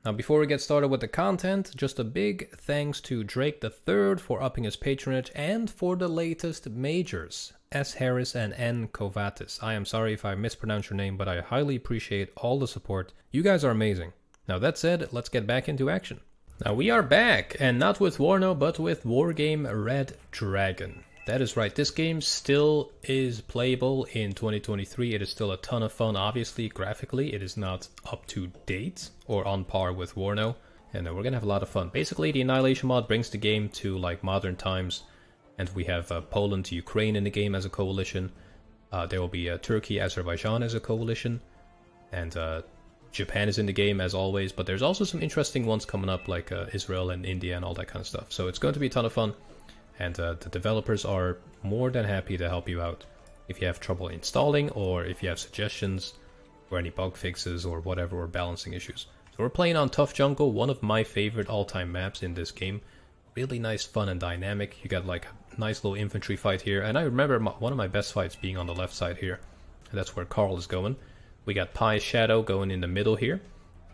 Now before we get started with the content, just a big thanks to Drake III for upping his patronage and for the latest majors, S. Harris and N. Covatis. I am sorry if I mispronounce your name, but I highly appreciate all the support. You guys are amazing. Now that said, let's get back into action. Now we are back, and not with Warno, but with Wargame Red Dragon. That is right, this game still is playable in 2023. It is still a ton of fun. Obviously, graphically, it is not up to date or on par with Warno, and we're gonna have a lot of fun. Basically, the Annihilation mod brings the game to like modern times, and we have Poland, Ukraine in the game as a coalition. There will be Turkey, Azerbaijan as a coalition, and Japan is in the game as always, but there's also some interesting ones coming up like Israel and India and all that kind of stuff. So it's going to be a ton of fun. And the developers are more than happy to help you out if you have trouble installing, or if you have suggestions or any bug fixes or whatever, or balancing issues. So we're playing on Tough Jungle, one of my favorite all-time maps in this game. Really nice, fun, and dynamic. You got like a nice little infantry fight here, and I remember one of my best fights being on the left side here. And that's where Carl is going. We got Pie's Shadow going in the middle here,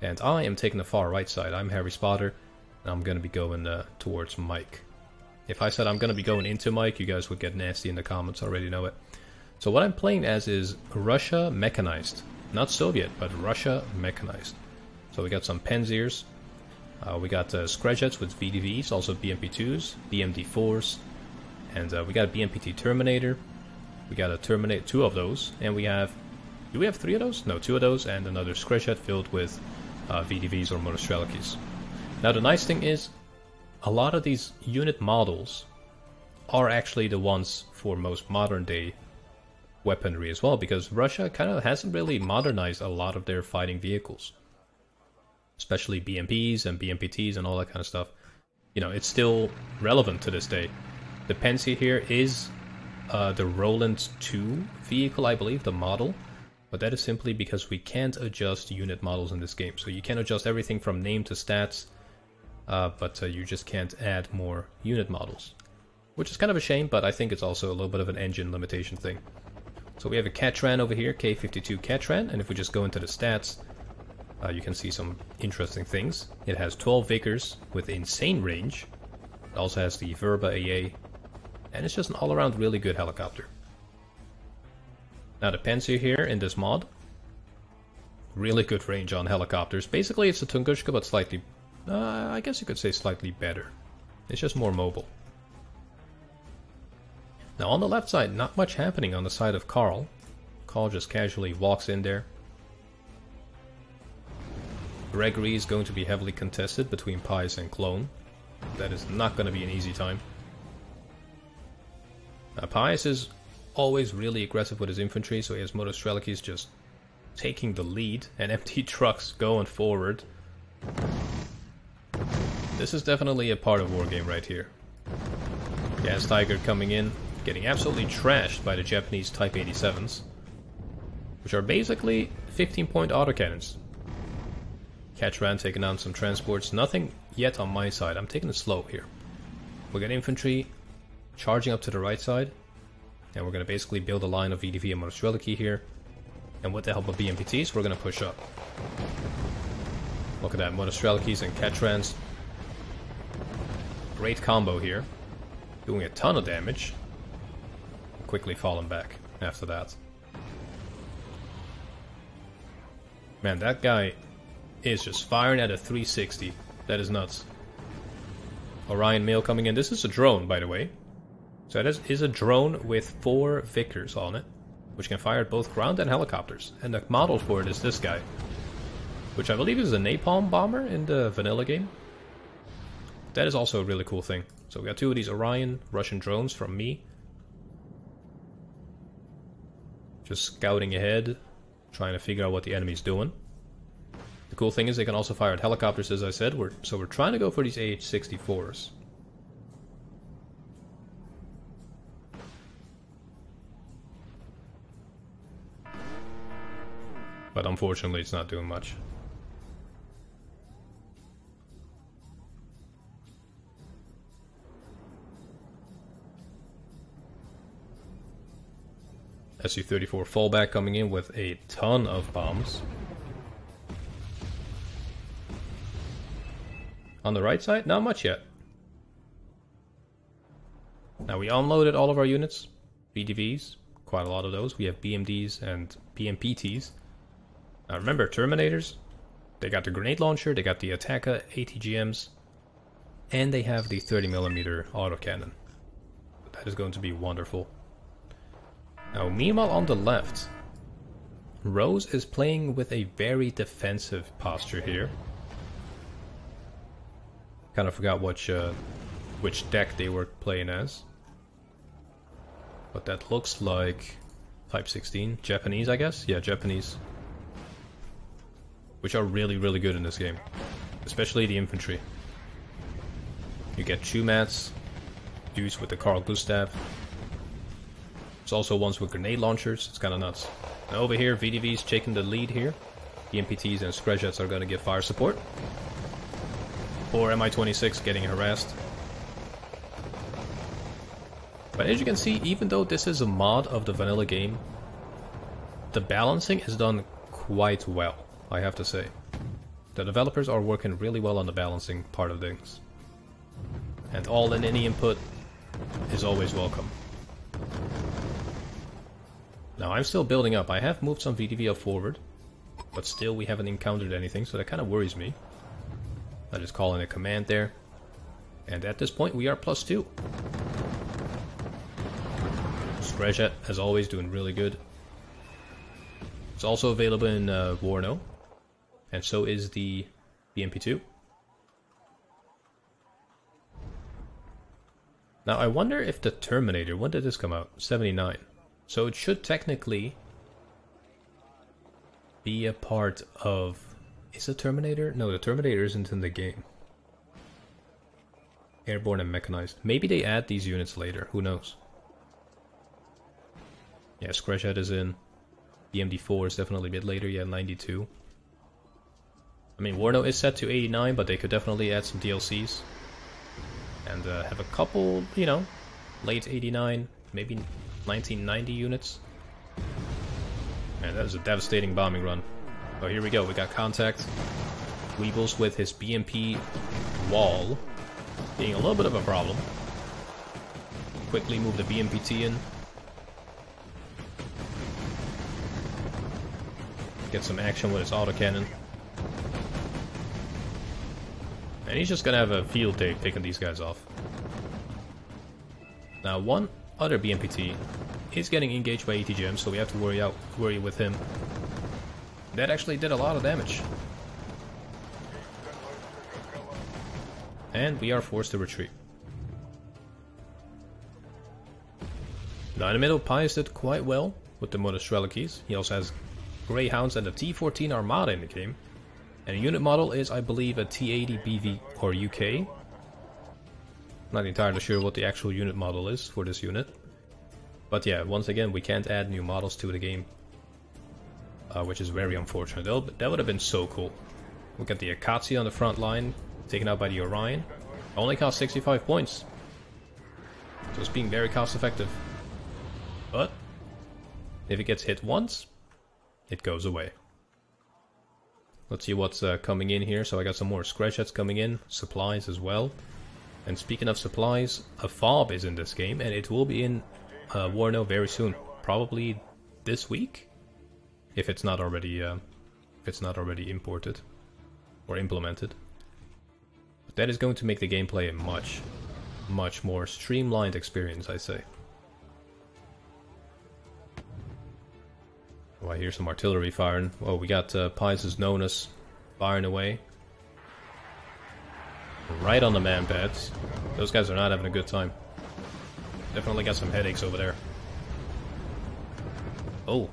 and I am taking the far right side. I'm Harry Spotter, and I'm going to be going towards Mike. If I said I'm going to be going into Mike, you guys would get nasty in the comments, I already know it. So what I'm playing as is Russia Mechanized. Not Soviet, but Russia Mechanized. So we got some Panzers, we got Screjets with VDVs, also BMP2s, BMD4s, and we got a BMPT Terminator. We got a Terminator, 2 of those, and we have... Do we have 3 of those? No, 2 of those, and another Screjet filled with VDVs or Monostrelakis. Now the nice thing is, a lot of these unit models are actually the ones for most modern day weaponry as well, because Russia kind of hasn't really modernized a lot of their fighting vehicles. Especially BMPs and BMPTs and all that kind of stuff. You know, it's still relevant to this day. The Panzer here is the Roland 2 vehicle, I believe, the model. But that is simply because we can't adjust unit models in this game. So you can adjust everything from name to stats, but you just can't add more unit models. Which is kind of a shame, but I think it's also a little bit of an engine limitation thing. So we have a Catran over here, K52 Catran, and if we just go into the stats, you can see some interesting things. It has 12 Vickers with insane range. It also has the Verba AA, and it's just an all-around really good helicopter. Now the Panzer here in this mod, really good range on helicopters. Basically it's a Tunguska, but slightly, I guess you could say slightly better. It's just more mobile. Now on the left side, not much happening on the side of Carl. Carl just casually walks in there. Gregory is going to be heavily contested between Pies and Clone. That is not going to be an easy time. Now Pies is always really aggressive with his infantry, so he has Monostrelakis just taking the lead, and empty trucks going forward. This is definitely a part of Wargame right here. Gas Tiger coming in, getting absolutely trashed by the Japanese Type 87s, which are basically 15-point autocannons. Catran taking on some transports, nothing yet on my side. I'm taking it slow here. We got infantry charging up to the right side. And we're going to basically build a line of VDV and Monostrelaki here. And with the help of BMPTs, we're going to push up. Look at that, Monostrelakis and Catrans. Great combo here. Doing a ton of damage. Quickly falling back after that. Man, that guy is just firing at a 360. That is nuts. Orion Mail coming in. This is a drone, by the way. So that is a drone with 4 Vickers on it, which can fire at both ground and helicopters. And the model for it is this guy, which I believe is a napalm bomber in the vanilla game. That is also a really cool thing. So we got 2 of these Orion Russian drones from me. Just scouting ahead, trying to figure out what the enemy's doing. The cool thing is they can also fire at helicopters, as I said. So we're trying to go for these AH-64s. But unfortunately it's not doing much. Su-34 fallback coming in with a ton of bombs. On the right side, not much yet. Now we unloaded all of our units, VDVs, quite a lot of those. We have BMDs and BMPTs. Now remember, Terminators, they got the grenade launcher, they got the Attacker ATGMs, and they have the 30mm autocannon. That is going to be wonderful. Now meanwhile on the left, Rose is playing with a very defensive posture here. Kind of forgot which deck they were playing as. But that looks like Type 16. Japanese, I guess? Yeah, Japanese. Which are really, really good in this game. Especially the infantry. You get Chumats, dudes with the Carl Gustav. There's also ones with grenade launchers. It's kind of nuts. Now over here, VDV's taking the lead here. The MPTs and Screjets are going to give fire support. Or MI-26 getting harassed. But as you can see, even though this is a mod of the vanilla game, the balancing is done quite well, I have to say. The developers are working really well on the balancing part of things. And all in any input is always welcome. Now I'm still building up. I have moved some VDV up forward, but still we haven't encountered anything, so that kind of worries me. I just call in a command there. And at this point we are +2. Screjet, as always, doing really good. It's also available in Warno, and so is the BMP2. Now I wonder if the Terminator, when did this come out? 79. So it should technically be a part of... Is the Terminator? No, the Terminator isn't in the game. Airborne and mechanized. Maybe they add these units later, who knows? Yeah, Scratchhead is in. BMD4 is definitely a bit later, yeah, 92. I mean, Warno is set to 89, but they could definitely add some DLCs. And have a couple, you know, late 89, maybe 1990 units. Man, that is a devastating bombing run. Oh, here we go, we got contact. Weebles with his BMP wall being a little bit of a problem. Quickly move the BMPT in. Get some action with his autocannon. And he's just gonna have a field day picking these guys off. Now one other BMPT is getting engaged by ATGM, so we have to worry with him. That actually did a lot of damage. And we are forced to retreat. Now in the middle, Pius did quite well with the Monostrelakis. He also has Greyhounds and a T14 Armada in the game. And the unit model is, I believe, a T80 BV or UK. Not entirely sure what the actual unit model is for this unit. But yeah, once again, we can't add new models to the game. Which is very unfortunate. That would have been so cool. Look at the Akatsuki on the front line, taken out by the Orion. Only cost 65 points. So it's being very cost effective. But if it gets hit once, it goes away. Let's see what's coming in here. So I got some more Scratchets coming in, supplies as well. And speaking of supplies, a fob is in this game, and it will be in Warno very soon. Probably this week, if it's not already imported or implemented. But that is going to make the gameplay a much more streamlined experience, I say. Oh, I hear some artillery firing. Oh, we got Pius' Nonus firing away. Right on the man pads. Those guys are not having a good time. Definitely got some headaches over there. Oh.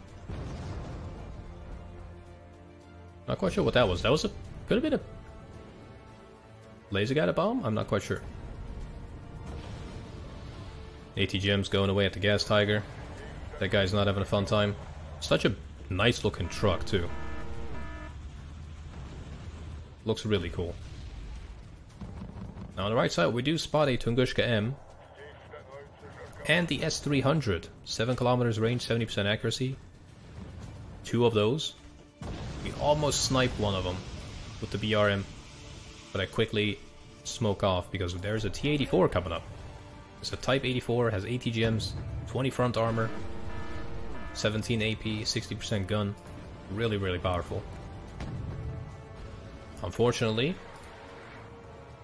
Not quite sure what that was. That was could have been a laser guided bomb? I'm not quite sure. ATGM's going away at the Gas Tiger. That guy's not having a fun time. Such a nice looking truck too. Looks really cool. Now on the right side we do spot a Tunguska M. And the S300. 7 kilometers range, 70% accuracy. 2 of those. We almost sniped one of them with the BRM. But I quickly smoke off because there's a T-84 coming up. It's a Type 84, has 80 gems, 20 front armor, 17 AP, 60% gun. Really, really powerful. Unfortunately,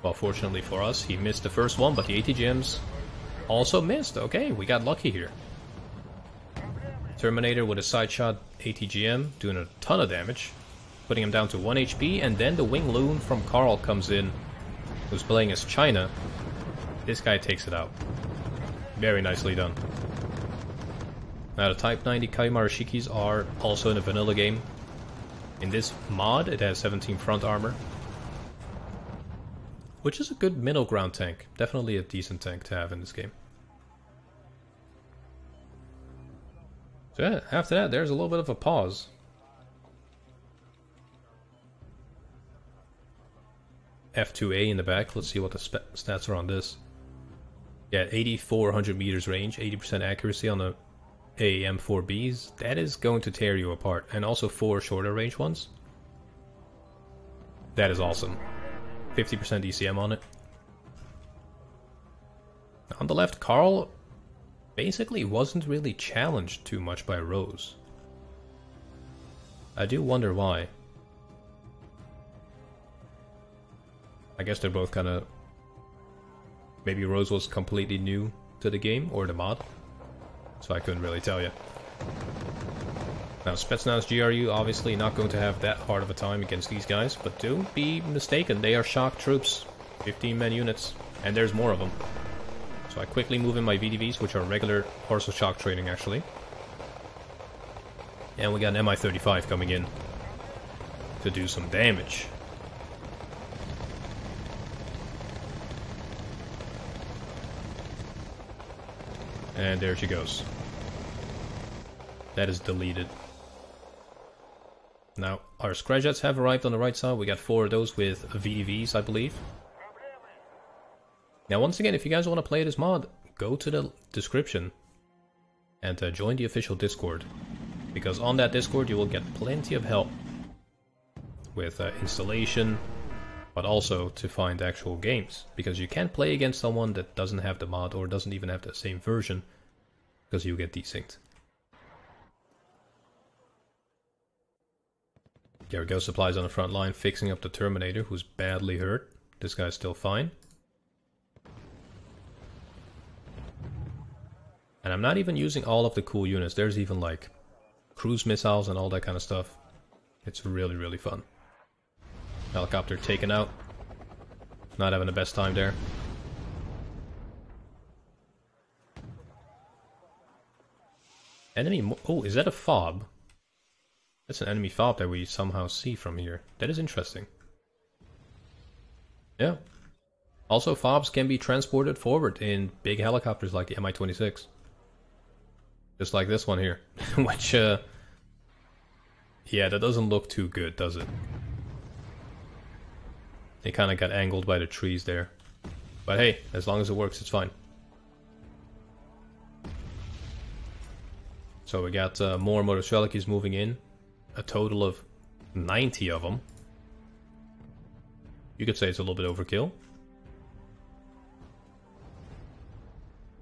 well, fortunately for us, he missed the first one, but the 80 gems also missed. Okay, we got lucky here. Terminator with a side shot ATGM, doing a ton of damage, putting him down to 1 HP, and then the Wing Loon from Carl comes in, who's playing as China. This guy takes it out. Very nicely done. Now the Type 90 Kaimarashikis are also in a vanilla game. In this mod, it has 17 front armor, which is a good middle ground tank. Definitely a decent tank to have in this game. So yeah, after that, there's a little bit of a pause. F2A in the back. Let's see what the stats are on this. Yeah, 8400 meters range, 80% accuracy on the AAM-4Bs. That is going to tear you apart. And also 4 shorter range ones. That is awesome. 50% ECM on it. On the left, Carl basically wasn't really challenged too much by Rose. I do wonder why. I guess they're both kind of... Maybe Rose was completely new to the game, or the mod. So I couldn't really tell you. Now Spetsnaz GRU obviously not going to have that hard of a time against these guys, but don't be mistaken, they are shock troops. 15-man units, and there's more of them. So I quickly move in my VDVs, which are regular Horse of Shock training actually. And we got an Mi-35 coming in to do some damage. And there she goes. That is deleted. Now, our Scryjets have arrived on the right side. We got 4 of those with VDVs, I believe. Now, once again, if you guys want to play this mod, go to the description and join the official Discord. Because on that Discord, you will get plenty of help with installation, but also to find actual games. Because you can't play against someone that doesn't have the mod or doesn't even have the same version, because you get desynced. There we go, supplies on the front line, fixing up the Terminator, who's badly hurt. This guy's still fine. And I'm not even using all of the cool units. There's even like cruise missiles and all that kind of stuff. It's really, really fun. Helicopter taken out. Not having the best time there. Enemy... Oh, is that a fob? That's an enemy fob that we somehow see from here. That is interesting. Yeah. Also, fobs can be transported forward in big helicopters like the Mi-26. Just like this one here. Which, yeah, that doesn't look too good, does it? They kind of got angled by the trees there. But hey, as long as it works, it's fine. So we got more Motorstrelekis moving in. A total of 90 of them. You could say it's a little bit overkill.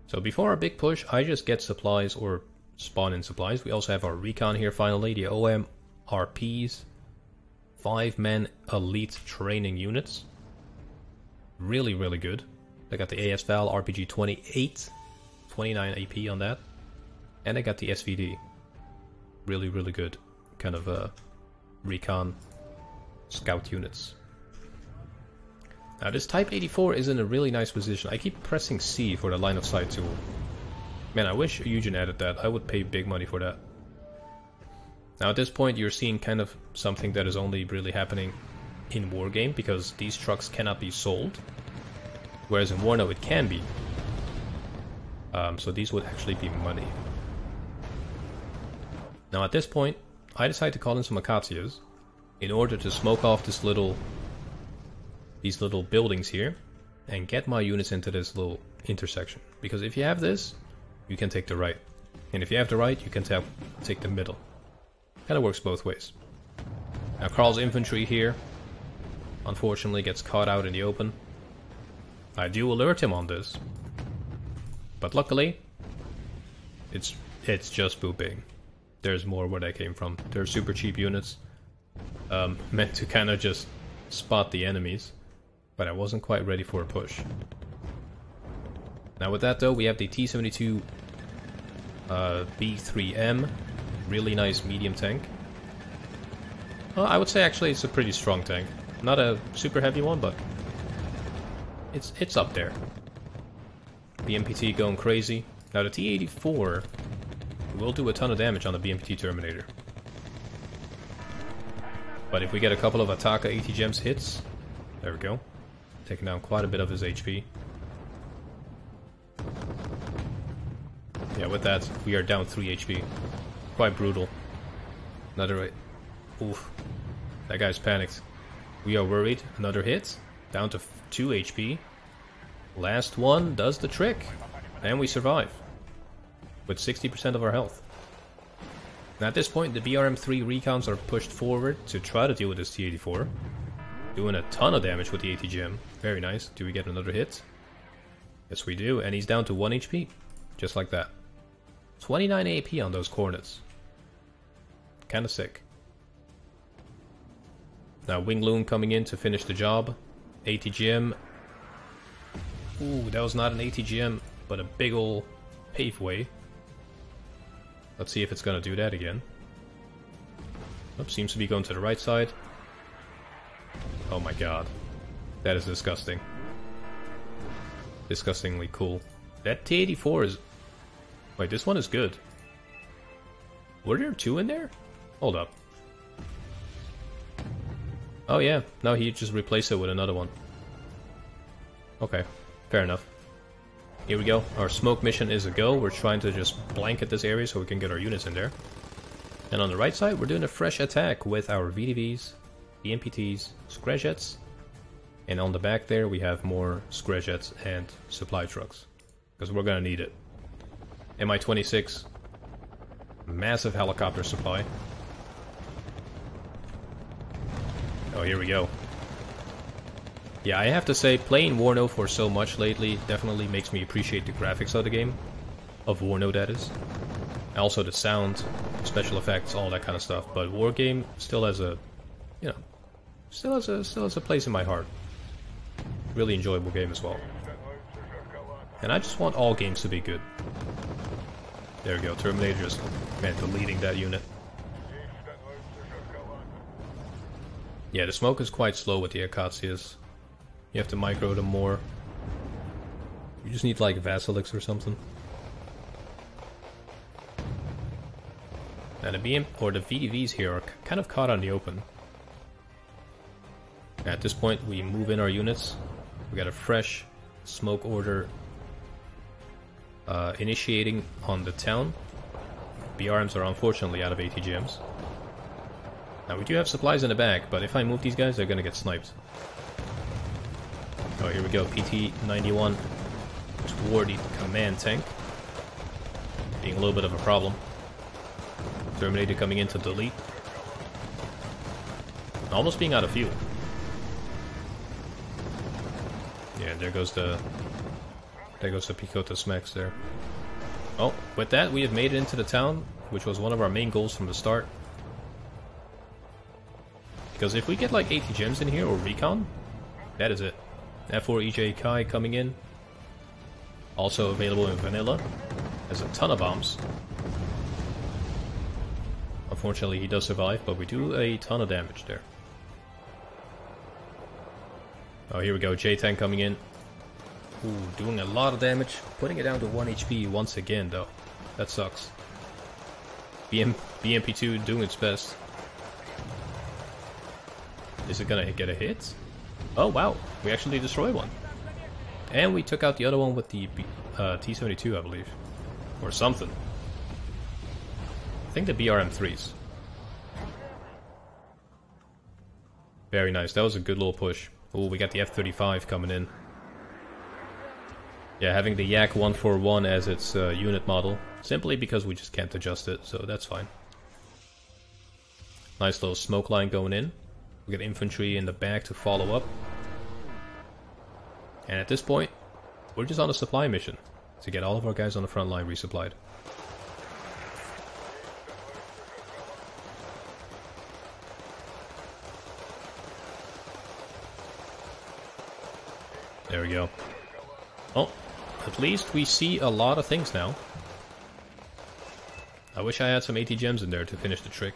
So before our big push, I just get supplies or spawn in supplies. We also have our recon here finally, the OM RPs. 5-man elite training units. Really, really good. They got the AS-Val RPG 28. 29 AP on that. And I got the SVD. Really, really good. Kind of recon scout units. Now this Type 84 is in a really nice position. I keep pressing C for the line of sight tool. Man, I wish Eugen added that. I would pay big money for that. Now at this point you're seeing kind of something that is only really happening in Wargame, because these trucks cannot be sold. Whereas in Warno it can be. So these would actually be money. Now at this point I decide to call in some Acacias in order to smoke off these little buildings here and get my units into this little intersection. Because if you have this, you can take the right. And if you have the right, you can take the middle. Kind of works both ways. Now Carl's infantry here, unfortunately, gets caught out in the open. I do alert him on this. But luckily, it's just pooping. There's more where that came from. They're super cheap units. Meant to kind of just spot the enemies. But I wasn't quite ready for a push. Now with that though, we have the T-72 B3M. Really nice medium tank. Well, I would say actually it's a pretty strong tank. Not a super heavy one, but it's up there. BMPT going crazy. Now the T-84 will do a ton of damage on the BMPT Terminator. But if we get a couple of Ataka AT Gems hits, there we go. Taking down quite a bit of his HP. Yeah, with that, we are down 3 HP. Quite brutal. Another hit. Oof. That guy's panicked. We are worried. Another hit. Down to 2 HP. Last one does the trick. And we survive. With 60% of our health. Now at this point, the BRM-3 recons are pushed forward to try to deal with this T-84. Doing a ton of damage with the ATGM. Very nice. Do we get another hit? Yes, we do. And he's down to 1 HP. Just like that. 29 AP on those Cornets. Kinda sick. Now Wing Loon coming in to finish the job. ATGM. Ooh, that was not an ATGM, but a big ol' paveway. Let's see if it's gonna do that again. Oops, seems to be going to the right side. Oh my god. That is disgusting. Disgustingly cool. That T-84 is... Wait, this one is good. Were there 2 in there? Hold up. Oh yeah, no, he just replaced it with another one. Okay, fair enough. Here we go. Our smoke mission is a go. We're trying to just blanket this area so we can get our units in there. And on the right side, we're doing a fresh attack with our VDVs, BMPTs, Screjets. And on the back there, we have more Screjets and supply trucks. Because we're gonna need it. Mi-26. Massive helicopter supply. Oh, here we go. Yeah, I have to say, playing Warno for so much lately definitely makes me appreciate the graphics of the game. Of Warno, that is. Also the sound, special effects, all that kind of stuff. But Wargame still has a, you know, still has a place in my heart. Really enjoyable game as well. And I just want all games to be good. There we go, Terminator just, man, deleting that unit. Yeah, the smoke is quite slow with the Acacias. You have to micro them more. You just need like Vasilix or something. Now the BM or the VDVs here are kind of caught on the open. At this point we move in our units. We got a fresh smoke order initiating on the town. BRMs are unfortunately out of ATGMs. Now we do have supplies in the back, but if I move these guys, they're gonna get sniped. Oh, here we go, PT-91 toward the command tank. Being a little bit of a problem. Terminator coming in to delete. Almost being out of fuel. Yeah, there goes the Picota Smacks there. Oh, with that we have made it into the town, which was one of our main goals from the start. Because if we get like 80 gems in here, or recon, that is it. F4 EJ Kai coming in. Also available in vanilla. Has a ton of bombs. Unfortunately he does survive, but we do a ton of damage there. Oh, here we go, J-Tank coming in. Ooh, doing a lot of damage. Putting it down to 1 HP once again though. That sucks. BMP2 doing its best. Is it gonna get a hit? Oh wow, we actually destroyed one. And we took out the other one with the T-72, I believe. Or something. I think the BRM-3s. Very nice, that was a good little push. Oh, we got the F-35 coming in. Yeah, having the Yak 141 as its unit model. Simply because we just can't adjust it, so that's fine. Nice little smoke line going in. We got infantry in the back to follow up. And at this point, we're just on a supply mission to get all of our guys on the front line resupplied. There we go. Oh, at least we see a lot of things now. I wish I had some AT gems in there to finish the trick.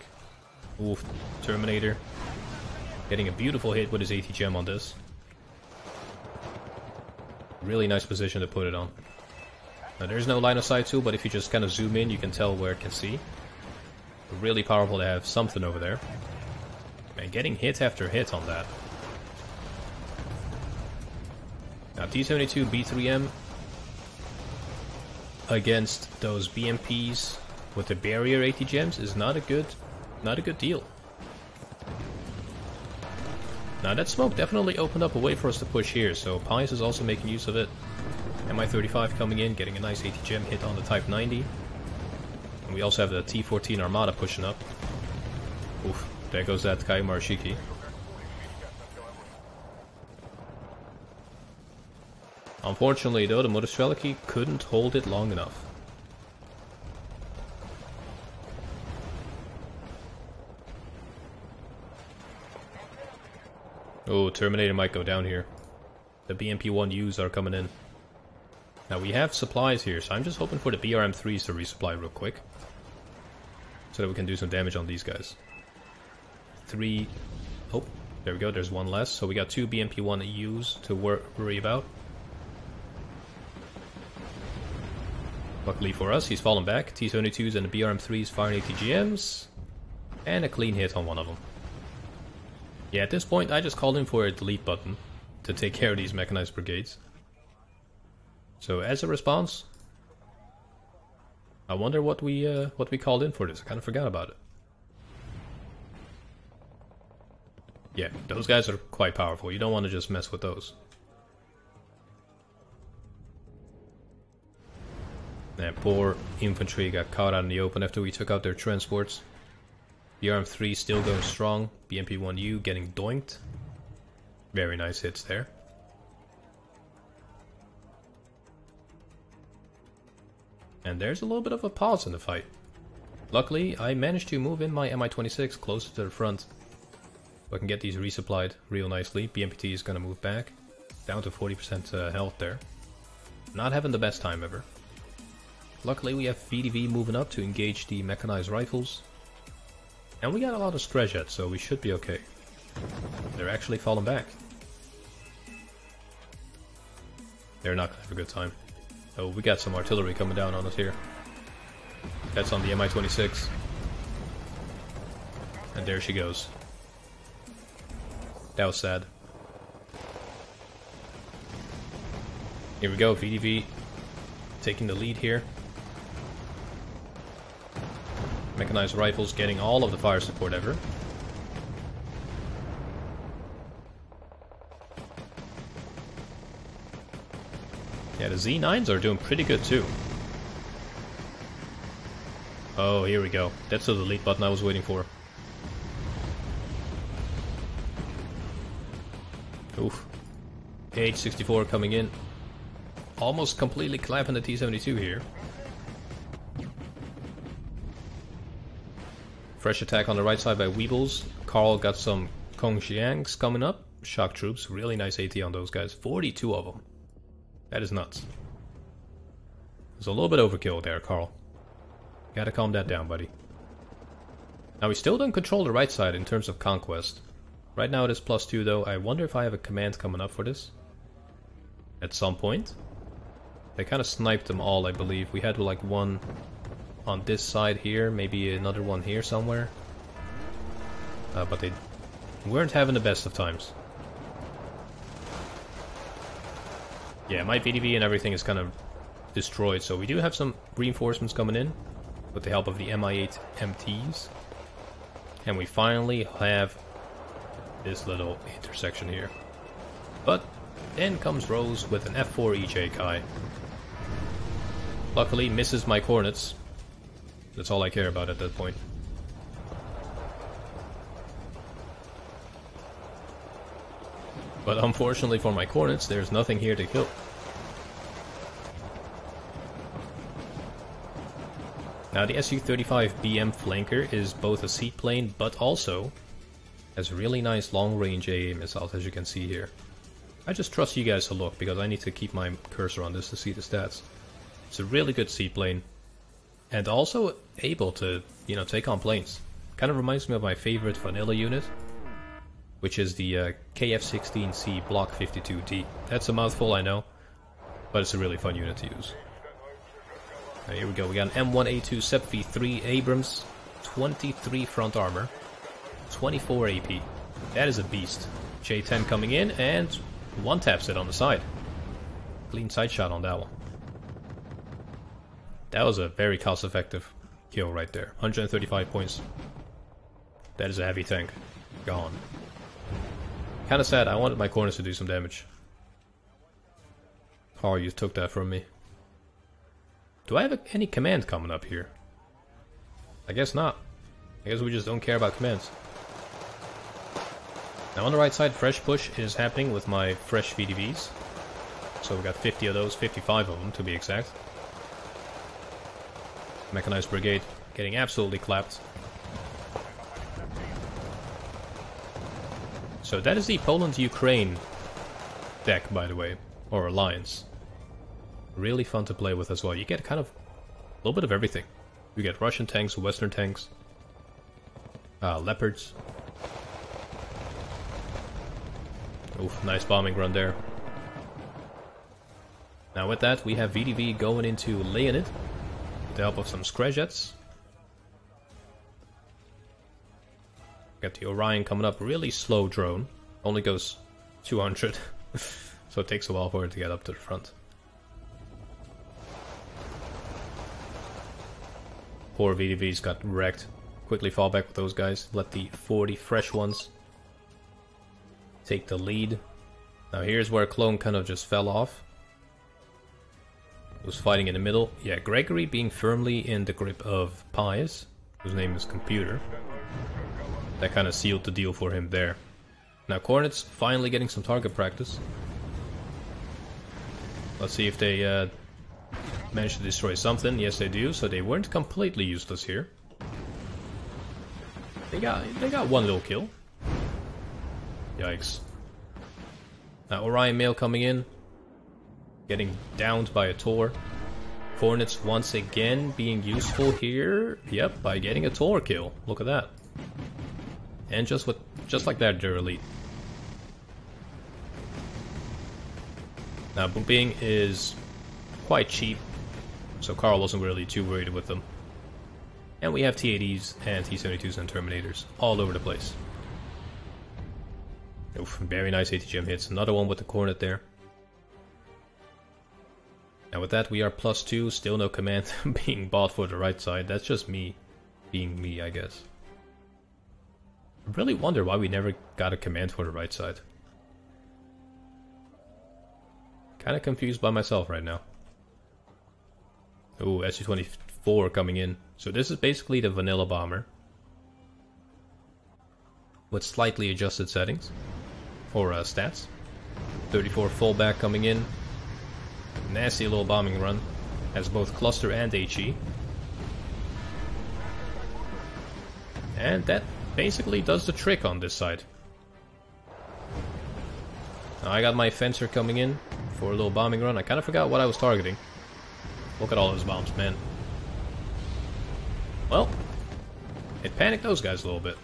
Oof, Terminator. Getting a beautiful hit with his AT gem on this. Really nice position to put it on. Now there's no line of sight tool, but if you just kind of zoom in, you can tell where it can see. Really powerful to have something over there. Man, getting hit after hit on that. Now T-72 B3M against those BMPs with the barrier AT gems is not a good deal. Now that smoke definitely opened up a way for us to push here, so Pius is also making use of it. Mi-35 coming in, getting a nice AT gem hit on the Type 90. And we also have the T-14 Armada pushing up. Oof, there goes that Kai Marashiki. Unfortunately though, the Motostreliki couldn't hold it long enough. Oh, Terminator might go down here. The BMP-1Us are coming in. Now we have supplies here, so I'm just hoping for the BRM-3s to resupply real quick. So that we can do some damage on these guys. 3... Oh, there we go, there's one less. So we got 2 BMP-1Us to worry about. Luckily for us, he's fallen back. T-72s and the BRM-3s firing ATGMs. And a clean hit on one of them. Yeah, at this point I just called in for a delete button to take care of these mechanized brigades. So as a response, I wonder what we called in for this. I kind of forgot about it. Yeah, those guys are quite powerful. You don't want to just mess with those. And poor infantry got caught out in the open after we took out their transports. BRM-3 still going strong. BMP-1U getting doinked. Very nice hits there. And there's a little bit of a pause in the fight. Luckily, I managed to move in my Mi-26 closer to the front. So I can get these resupplied real nicely. BMPT is going to move back. Down to 40% health there. Not having the best time ever. Luckily we have VDV moving up to engage the mechanized rifles. And we got a lot of Strejets, so we should be okay. They're actually falling back. They're not gonna have a good time. Oh, we got some artillery coming down on us here. That's on the Mi-26. And there she goes. That was sad. Here we go, VDV taking the lead here. Mechanized rifles getting all of the fire support ever. Yeah, the Z9s are doing pretty good too. Oh, here we go. That's the delete button I was waiting for. Oof. H64 coming in. Almost completely clapping the T-72 here. Fresh attack on the right side by Weebles. Carl got some Kongxiangs coming up. Shock troops. Really nice AT on those guys. 42 of them. That is nuts. There's a little bit overkill there, Carl. Gotta calm that down, buddy. Now we still don't control the right side in terms of conquest. Right now it is +2 though. I wonder if I have a command coming up for this. At some point. They kind of sniped them all, I believe. We had like one on this side here, maybe another one here somewhere. But they weren't having the best of times. Yeah, my VDV and everything is kind of destroyed, so we do have some reinforcements coming in with the help of the Mi-8 MTs. And we finally have this little intersection here. But then comes Rose with an F4 EJ Kai. Luckily misses my coordinates. That's all I care about at that point. But unfortunately for my Cornets, there's nothing here to kill. Now the Su-35BM flanker is both a seaplane, but also has really nice long-range AA missiles, as you can see here. I just trust you guys to look, because I need to keep my cursor on this to see the stats. It's a really good seaplane, and also able to, you know, take on planes. Kind of reminds me of my favorite vanilla unit, which is the KF-16C Block 52D. That's a mouthful, I know, but it's a really fun unit to use. Now, here we go, we got an M1A2 SEP V3 Abrams, 23 front armor, 24 AP. That is a beast. J10 coming in, and one taps it on the side. Clean side shot on that one. That was a very cost-effective kill right there. 135 points. That is a heavy tank. Gone. Kinda sad, I wanted my corners to do some damage. Oh, you took that from me. Do I have any command coming up here? I guess not. I guess we just don't care about commands. Now on the right side, fresh push is happening with my fresh VDVs. So we got 50 of those, 55 of them to be exact. Mechanized Brigade getting absolutely clapped. So that is the Poland-Ukraine deck, by the way, or alliance. Really fun to play with as well. You get kind of a little bit of everything. You get Russian tanks, Western tanks, Leopards. Oof, nice bombing run there. Now with that, we have VDV going into Leonid with the help of some Screjets. Got the Orion coming up, really slow drone. Only goes 200, so it takes a while for it to get up to the front. Poor VDVs got wrecked. Quickly fall back with those guys. Let the 40 fresh ones take the lead. Now here's where Clone kind of just fell off. He was fighting in the middle. Yeah, Gregory being firmly in the grip of Pius, whose name is Computer. That kind of sealed the deal for him there. Now Cornets finally getting some target practice. Let's see if they manage to destroy something. Yes, they do. So they weren't completely useless here. They got one little kill. Yikes. Now Orion Mail coming in. Getting downed by a Tor. Hornets once again being useful here. Yep, by getting a Tor kill. Look at that. And just like that, they're elite. Now Booping is quite cheap, so Carl wasn't really too worried with them. And we have T-80s and T-72s and Terminators all over the place. Oof, very nice ATGM hits. Another one with the Cornet there. Now with that we are +2, still no command being bought for the right side. That's just me being me, I guess. I really wonder why we never got a command for the right side. Kinda confused by myself right now. Ooh, Su-24 coming in. So this is basically the vanilla bomber. With slightly adjusted settings. For stats. 34 fullback coming in. Nasty little bombing run. Has both cluster and HE. And that basically does the trick on this side. Now I got my fencer coming in for a little bombing run. I kind of forgot what I was targeting. Look at all those bombs, man. Well, it panicked those guys a little bit.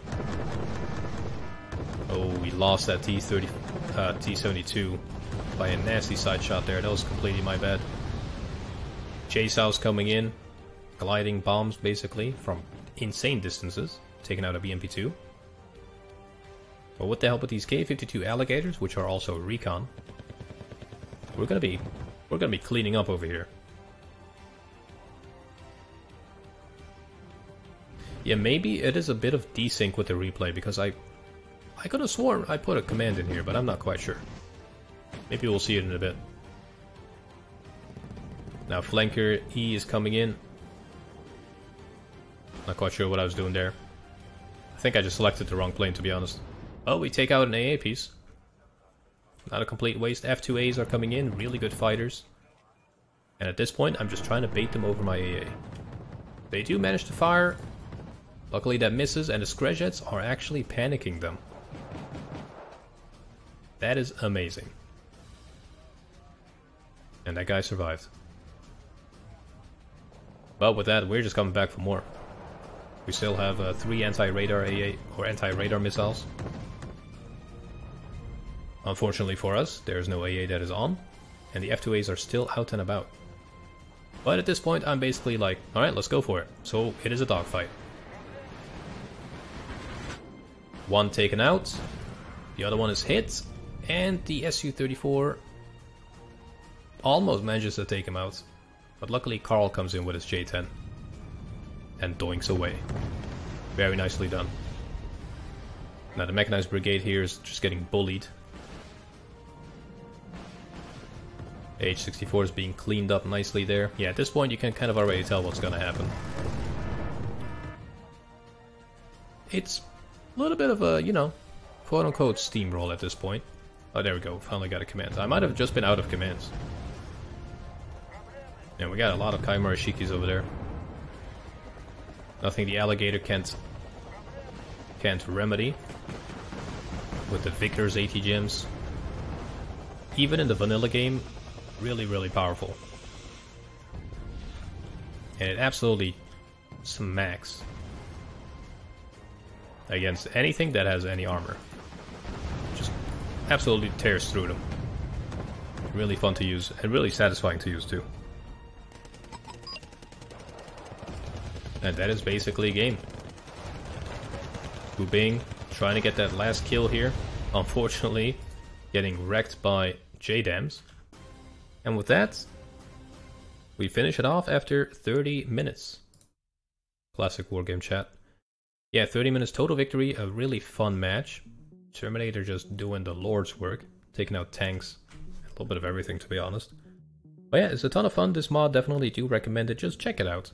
Oh, we lost that T-72 by a nasty side shot there. That was completely my bad. Chase house coming in. Gliding bombs, basically, from insane distances. Taking out a BMP-2. But with the help of these K-52 alligators, which are also recon, we're gonna be cleaning up over here. Yeah, maybe it is a bit of desync with the replay, because I could have sworn I put a command in here, but I'm not quite sure. Maybe we'll see it in a bit. Now flanker E is coming in. Not quite sure what I was doing there. I think I just selected the wrong plane, to be honest. Oh, we take out an AA piece. Not a complete waste. F2As are coming in, really good fighters. And at this point, I'm just trying to bait them over my AA. They do manage to fire. Luckily that misses, and the Screjets are actually panicking them. That is amazing. And that guy survived. But with that, we're just coming back for more. We still have 3 anti-radar AA, or anti-radar missiles. Unfortunately for us, there's no AA that is on, and the F2As are still out and about. But at this point, I'm basically like, alright, let's go for it. So, it is a dogfight. One taken out, the other one is hit, and the Su-34 almost manages to take him out. But luckily Carl comes in with his J-10 and doinks away. Very nicely done. Now the mechanized brigade here is just getting bullied. H-64 is being cleaned up nicely there. Yeah, at this point you can kind of already tell what's gonna happen. It's a little bit of a, you know, quote-unquote steamroll at this point. Oh, there we go. Finally got a command. I might have just been out of commands. And we got a lot of Chimera Shikis over there. Nothing the alligator can't remedy. With the Victor's AT gems. Even in the vanilla game, really, really powerful. And it absolutely smacks against anything that has any armor. Just absolutely tears through them. Really fun to use, and really satisfying to use too. And that is basically a game. Hu Bing trying to get that last kill here. Unfortunately, getting wrecked by J-Dams. And with that, we finish it off after 30 minutes. Classic Wargame chat. Yeah, 30 minutes total victory, a really fun match. Terminator just doing the Lord's work, taking out tanks, a little bit of everything to be honest. But yeah, it's a ton of fun. This mod, definitely do recommend it. Just check it out.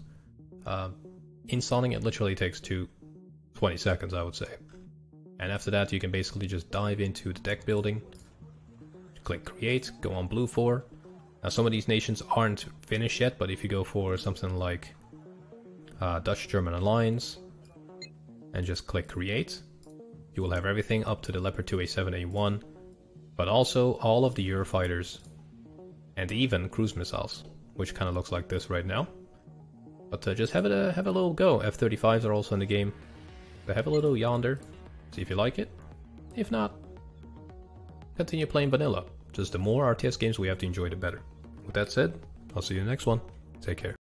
Installing it literally takes 20 seconds, I would say. And after that, you can basically just dive into the deck building. Click create, go on blue 4. Now some of these nations aren't finished yet, but if you go for something like Dutch-German Alliance, and just click create, you will have everything up to the Leopard 2A7A1, but also all of the Eurofighters, and even cruise missiles, which kind of looks like this right now. But just have a little go. F-35s are also in the game. So have a little yonder, see if you like it. If not, continue playing vanilla. Just the more RTS games we have to enjoy, the better. With that said, I'll see you in the next one. Take care.